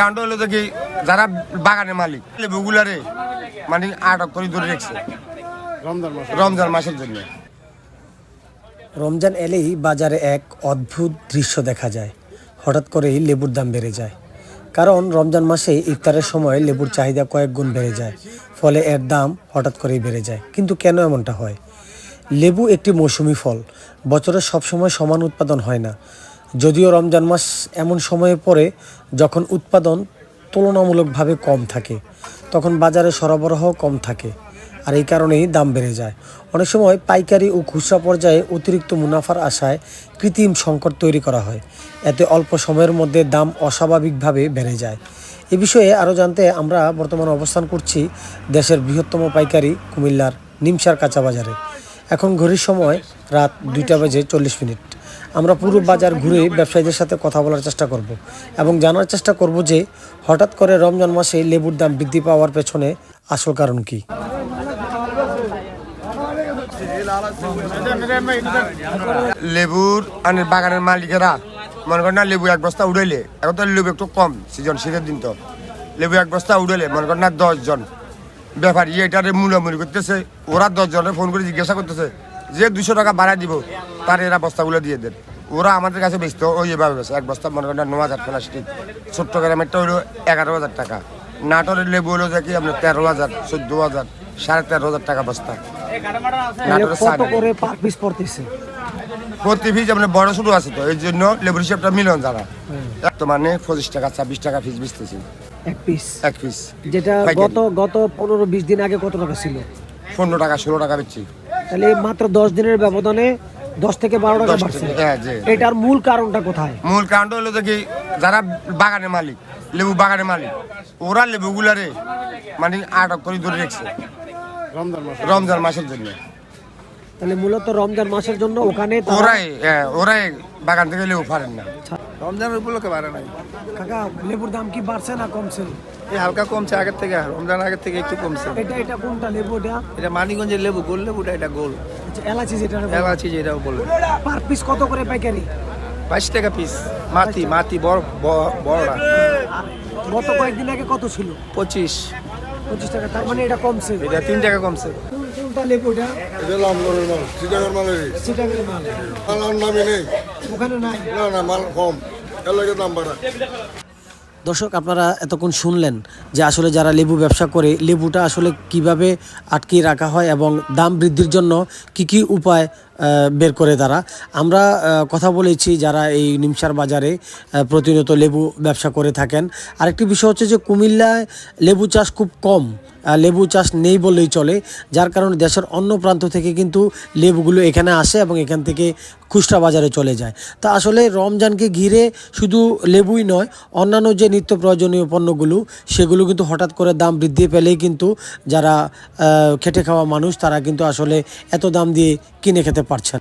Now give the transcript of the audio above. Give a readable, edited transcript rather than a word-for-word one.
কারণটা হলো যে কি যারা বাগানের মালিক লেবুগুলারে মানে আটক করে ধরে রেখেছে রমজান মাসের জন্য। রমজান এলেই বাজারে এক অদ্ভুত দৃশ্য দেখা যায়। হঠাৎ করেই লেবুর দাম বেড়ে যায়, কারণ রমজান মাসে ইফতারের সময় লেবুর চাহিদা কয়েক গুণ বেড়ে যায়, ফলে এর দাম হঠাৎ করেই বেড়ে যায়। কিন্তু কেন এমনটা হয়? লেবু একটি মৌসুমি ফল, বছরের সবসময় সমান উৎপাদন হয় না। যদিও রমজান মাস এমন সময়ে পড়ে যখন উৎপাদন তুলনামূলকভাবে কম থাকে, তখন বাজারে সরবরাহ কম থাকে, আর এই কারণেই দাম বেড়ে যায়। অনেক সময় পাইকারি ও খুচরা পর্যায়ে অতিরিক্ত মুনাফার আশায় কৃত্রিম সংকট তৈরি করা হয়। এতে অল্প সময়ের মধ্যে দাম অস্বাভাবিকভাবে বেড়ে যায়। এ বিষয়ে আরও জানতে আমরা বর্তমানে অবস্থান করছি দেশের বৃহত্তম পাইকারি কুমিল্লার নিমসার কাঁচা বাজারে। এখন ঘড়ির সময় রাত 2:40। আমরা পুরো বাজার ঘুরে ব্যবসায়ীদের সাথে কথা বলার চেষ্টা করব এবং জানার চেষ্টা করব যে হঠাৎ করে রমজান মাসে লেবুর দাম বৃদ্ধি পাওয়ার পেছনে আসল কারণ কি। লেবুর বাগানের মালিকেরা মনে করেন না, লেবু এক বস্তা উড়াইলে, এখন তো লেবু একটু কম সিজন, শীতের দিন তো লেবু এক বস্তা উড়াইলে মনে করেন না 10 জন ব্যাপারী এটারে মূলামূলি করতেছে। ওরা 10 জনের ফোন করে জিজ্ঞাসা করতেছে যে 200 টাকা বাড়ায় দিব, তার এরা বস্তাগুলো দিয়ে দেন। ওরা আমাদের কাছে বেচত ওই এভাবে বেছে, এক বস্তা মনে করেন 9,000 প্লাস্টিক, ছোট্ট গ্রামেরটা হলো 11,000 টাকা, নাটোরের লেবু হলো যে কি আপনার 13,000, 14,000, 13,500 টাকা বস্তা। প্রতি পিস আপনার বড় ছোট আছে, তো এই জন্য লেবুর হিসাবটা মিলন যারা তো মানে 25 টাকা 26 টাকা পিস বেচতেছি এক পিস। যেটা গত 15-20 দিন আগে কত টাকা ছিল? 15 টাকা 16 টাকা বেচছি। তাহলে মাত্র 10 দিনের ব্যবধানে 10 থেকে 12 টাকা বাড়ছে। এটার মূল কারণটা কোথায়? মূল কারণটা হলো যে কি যারা বাগানের মালিক, লেবু বাগানের মালিক, ওরা লেবুগুলারে মানে আটক করে ধরে রেখেছে রমজান মাসের জন্য। তাহলে মূলত রমজান মাসের জন্য ওখানে ওরাই বাগান থেকে লেবু পারেন না। রমজানের উপলক্ষে বাড়ে নাই। কাকা, লেবুর দাম কি বাড়ছে না কমছে? এই হালকা কমছে আগের থেকে, রমজান আগের থেকে একটু কমছে। এটা কোনটা লেবু? এটা মানিকগঞ্জের লেবু, গোল লেবুটা, এটা গোল। আচ্ছা, এলাচি যেটা যেটাও বলে। পার পিস কত করে পাইকারি? 22 টাকা পিস। মাটি বড়রা। গত কয়েকদিন আগে কত ছিল? 25 টাকা। তার মানে এটা কমছে। এটা 3 টাকা কমছে। কোনটা লেবু এটা? এটা লামগড়ের মাল, চিটাগাং মালের। চিটাগাং মাল। মাল নামে নেই ওখানে নাই। না মাল কম, এর লাগে দাম বাড়া। দর্শক, আপনারা এতক্ষণ শুনলেন যে আসলে যারা লেবু ব্যবসা করে লেবুটা আসলে কিভাবে আটকে রাখা হয় এবং দাম বৃদ্ধির জন্য কি উপায় বের করে তারা। আমরা কথা বলেছি যারা এই নিমসার বাজারে প্রতিনিয়ত লেবু ব্যবসা করে থাকেন। আরেকটি বিষয় হচ্ছে যে কুমিল্লায় লেবু চাষ খুব কম, লেবু চাষ নেই বললেই চলে, যার কারণে দেশের অন্য প্রান্ত থেকে কিন্তু লেবুগুলো এখানে আসে এবং এখান থেকে খুচরা বাজারে চলে যায়। তা আসলে রমজানকে ঘিরে শুধু লেবুই নয়, অন্যান্য যে নিত্য প্রয়োজনীয় পণ্যগুলো সেগুলো কিন্তু হঠাৎ করে দাম বৃদ্ধি পেলেই কিন্তু যারা খেটে খাওয়া মানুষ তারা কিন্তু আসলে এত দাম দিয়ে কিনে খেতে পারছেন।